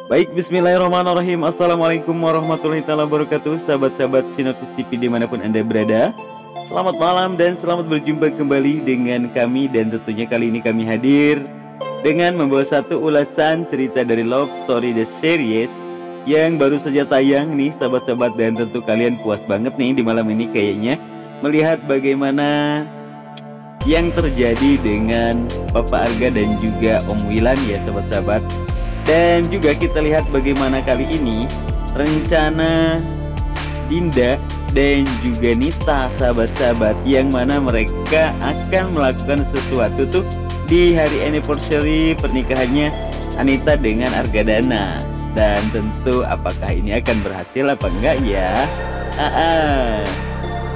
Baik, bismillahirrahmanirrahim. Assalamualaikum warahmatullahi wabarakatuh. Sahabat-sahabat Sinopsis TV dimanapun Anda berada, selamat malam dan selamat berjumpa kembali dengan kami. Dan tentunya kali ini kami hadir dengan membawa satu ulasan cerita dari Love Story The Series yang baru saja tayang nih sahabat-sahabat. Dan tentu kalian puas banget nih di malam ini kayaknya melihat bagaimana yang terjadi dengan Papa Arga dan juga Om Wilan ya sahabat-sahabat. Dan juga kita lihat bagaimana kali ini rencana Dinda dan juga Nita sahabat-sahabat, yang mana mereka akan melakukan sesuatu tuh di hari anniversary pernikahannya Anita dengan Argadana. Dan tentu apakah ini akan berhasil apa enggak ya?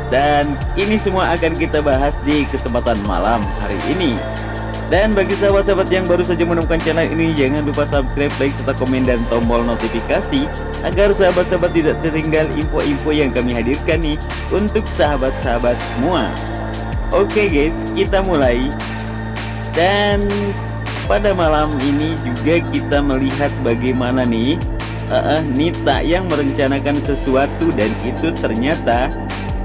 Dan ini semua akan kita bahas di kesempatan malam hari ini. Dan bagi sahabat-sahabat yang baru saja menemukan channel ini, jangan lupa subscribe, like, serta komen dan tombol notifikasi agar sahabat-sahabat tidak tertinggal info-info yang kami hadirkan nih untuk sahabat-sahabat semua. Oke guys, kita mulai. Dan pada malam ini juga kita melihat bagaimana nih Nita yang merencanakan sesuatu dan itu ternyata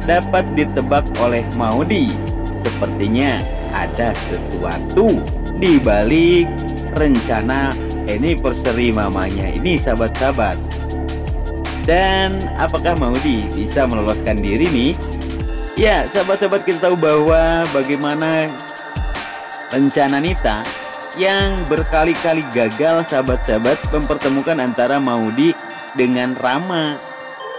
dapat ditebak oleh Maudy. Sepertinya ada sesuatu di balik rencana anniversary mamanya ini sahabat-sahabat. Dan apakah Maudy bisa meloloskan diri nih? Ya sahabat-sahabat, kita tahu bahwa bagaimana rencana Nita yang berkali-kali gagal sahabat-sahabat mempertemukan antara Maudy dengan Rama.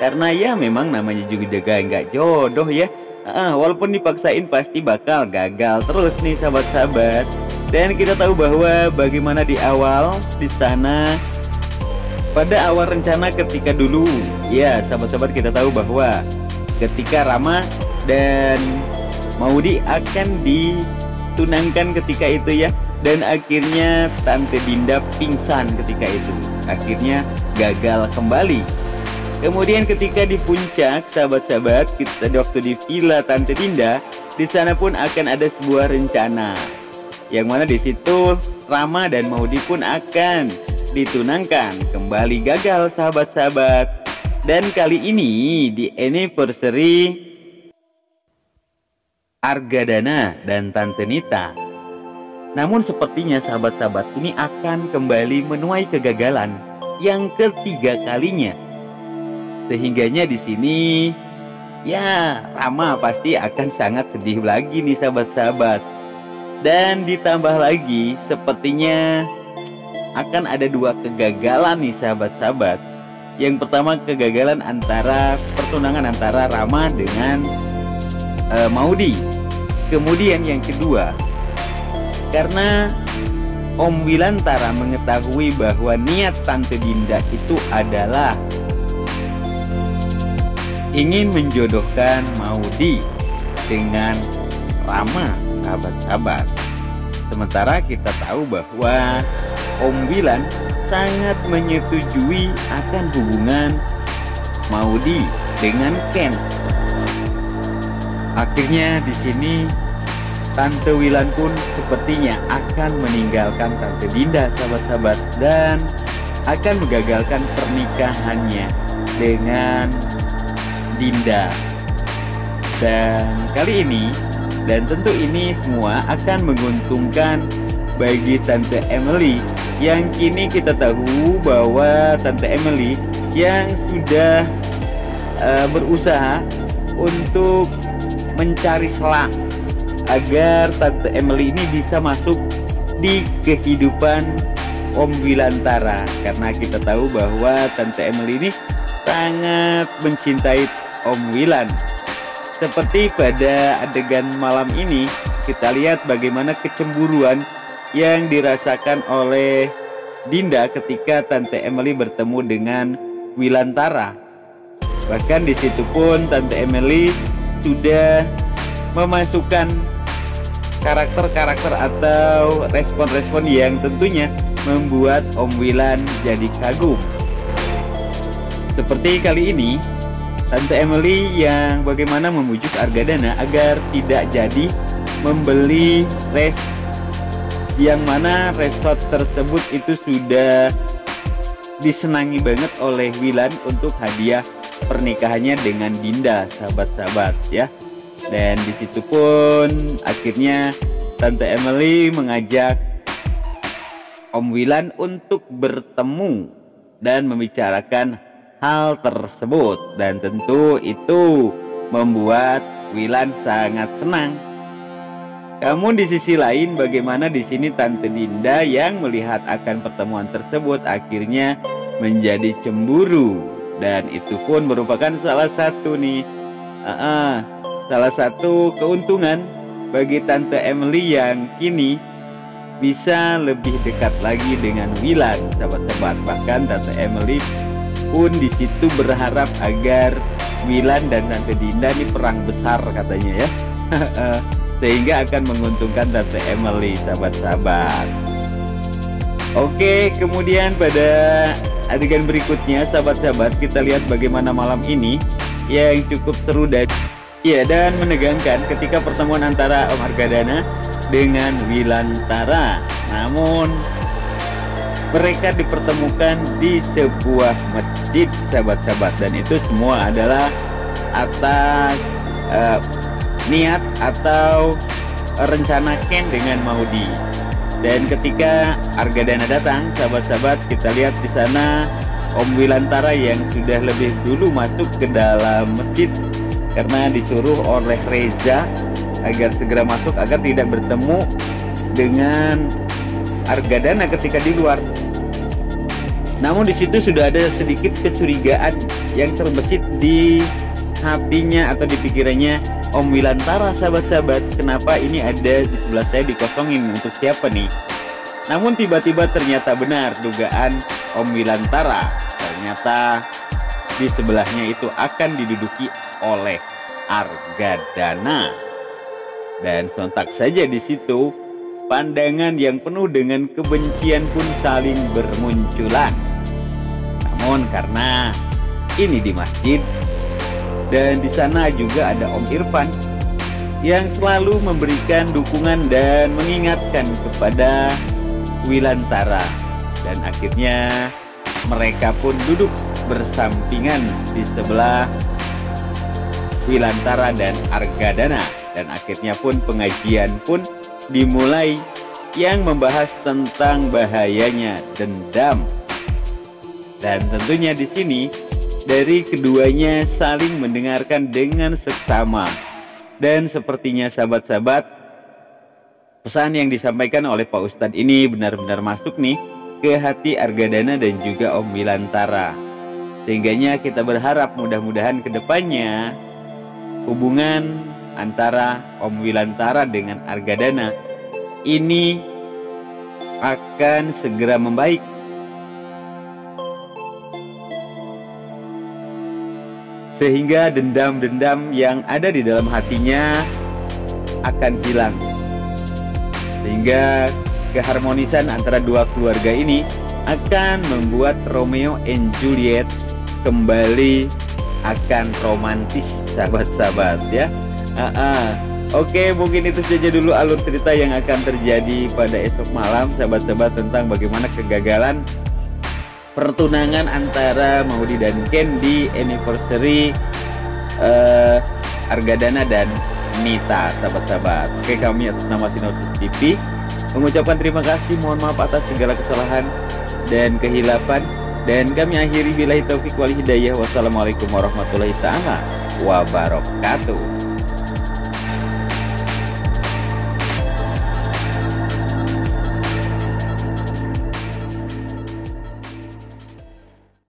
Karena ya memang namanya juga nggak jodoh ya. Walaupun dipaksain pasti bakal gagal terus nih sahabat-sahabat. Dan kita tahu bahwa bagaimana di awal di sana, pada awal rencana ketika dulu ya sahabat-sahabat, kita tahu bahwa ketika Rama dan Maudy akan ditunangkan ketika itu ya, dan akhirnya Tante Dinda pingsan ketika itu, akhirnya gagal kembali. Kemudian ketika di puncak sahabat-sahabat, kita waktu di villa Tante Dinda, di sana pun akan ada sebuah rencana yang mana di situ Rama dan Maudy pun akan ditunangkan, kembali gagal sahabat-sahabat. Dan kali ini di anniversary Argadana dan Tante Nita. Namun sepertinya sahabat-sahabat ini akan kembali menuai kegagalan yang ketiga kalinya. Sehingganya di sini ya Rama pasti akan sangat sedih lagi nih sahabat-sahabat. Dan ditambah lagi sepertinya akan ada dua kegagalan nih sahabat-sahabat. Yang pertama kegagalan antara pertunangan antara Rama dengan Maudy. Kemudian yang kedua, karena Om Wilantara mengetahui bahwa niat Tante Dinda itu adalah ingin menjodohkan Maudy dengan Rama sahabat-sahabat. Sementara kita tahu bahwa Om Wilan sangat menyetujui akan hubungan Maudy dengan Ken. Akhirnya di sini Tante Wilan pun sepertinya akan meninggalkan Tante Dinda sahabat-sahabat dan akan menggagalkan pernikahannya dengan Dinda. Dan kali ini, dan tentu ini semua akan menguntungkan bagi Tante Emily, yang kini kita tahu bahwa Tante Emily yang sudah berusaha untuk mencari celah agar Tante Emily ini bisa masuk di kehidupan Om Wilantara. Karena kita tahu bahwa Tante Emily ini sangat mencintai Om Wilan. Seperti pada adegan malam ini, kita lihat bagaimana kecemburuan yang dirasakan oleh Dinda ketika Tante Emily bertemu dengan Wilantara. Bahkan di situ pun Tante Emily sudah memasukkan karakter-karakter atau respon-respon yang tentunya membuat Om Wilan jadi kagum. Seperti kali ini Tante Emily yang bagaimana membujuk Argadana agar tidak jadi membeli yang mana resort tersebut itu sudah disenangi banget oleh Wilan untuk hadiah pernikahannya dengan Dinda, sahabat-sahabat ya. Dan disitu pun akhirnya Tante Emily mengajak Om Wilan untuk bertemu dan membicarakan hal tersebut, dan tentu itu membuat Wilan sangat senang. Namun di sisi lain, bagaimana di sini Tante Dinda yang melihat akan pertemuan tersebut akhirnya menjadi cemburu, dan itu pun merupakan salah satu salah satu keuntungan bagi Tante Emily yang kini bisa lebih dekat lagi dengan Wilan, sahabat-sahabat. Bahkan Tante Emily pun di situ berharap agar Wilan dan Tante Dinda ini perang besar katanya ya. Sehingga akan menguntungkan Tante Emily, sahabat-sahabat. Oke, kemudian pada adegan berikutnya, sahabat-sahabat, kita lihat bagaimana malam ini yang cukup seru dan menegangkan ketika pertemuan antara Om Argadana dengan Wilantara. Namun mereka dipertemukan di sebuah masjid, sahabat-sahabat, dan itu semua adalah atas niat atau rencana Ken dengan Maudy. Dan ketika Argadana datang, sahabat-sahabat, kita lihat di sana Om Wilantara yang sudah lebih dulu masuk ke dalam masjid karena disuruh oleh Reza agar segera masuk agar tidak bertemu dengan Argadana ketika di luar. Namun di situ sudah ada sedikit kecurigaan yang terbesit di hatinya atau di pikirannya Om Wilantara, sahabat-sahabat. Kenapa ini ada di sebelah saya dikosongin, untuk siapa nih? Namun tiba-tiba ternyata benar dugaan Om Wilantara. Ternyata di sebelahnya itu akan diduduki oleh Argadana. Dan sontak saja di situ pandangan yang penuh dengan kebencian pun saling bermunculan. Namun karena ini di masjid dan di sana juga ada Om Irfan yang selalu memberikan dukungan dan mengingatkan kepada Wilantara, dan akhirnya mereka pun duduk bersampingan di sebelah Wilantara dan Argadana, dan akhirnya pun pengajian pun dimulai yang membahas tentang bahayanya dendam. Dan tentunya di sini dari keduanya saling mendengarkan dengan seksama. Dan sepertinya sahabat-sahabat, pesan yang disampaikan oleh Pak Ustadz ini benar-benar masuk nih ke hati Argadana dan juga Om Wilantara. Sehingganya kita berharap mudah-mudahan kedepannya hubungan antara Om Wilantara dengan Argadana ini akan segera membaik. Sehingga dendam-dendam yang ada di dalam hatinya akan hilang. Sehingga keharmonisan antara dua keluarga ini akan membuat Romeo and Juliet kembali akan romantis, sahabat-sahabat ya. Oke, mungkin itu saja dulu alur cerita yang akan terjadi pada esok malam, sahabat-sahabat, tentang bagaimana kegagalan pertunangan antara Maudy dan Ken di anniversary Argadana dan Nita, sahabat-sahabat. Oke, kami atas nama Sinopsis TV mengucapkan terima kasih, mohon maaf atas segala kesalahan dan kehilapan, dan kami akhiri billahi taufik wal hidayah. Wassalamualaikum warahmatullahi wabarakatuh.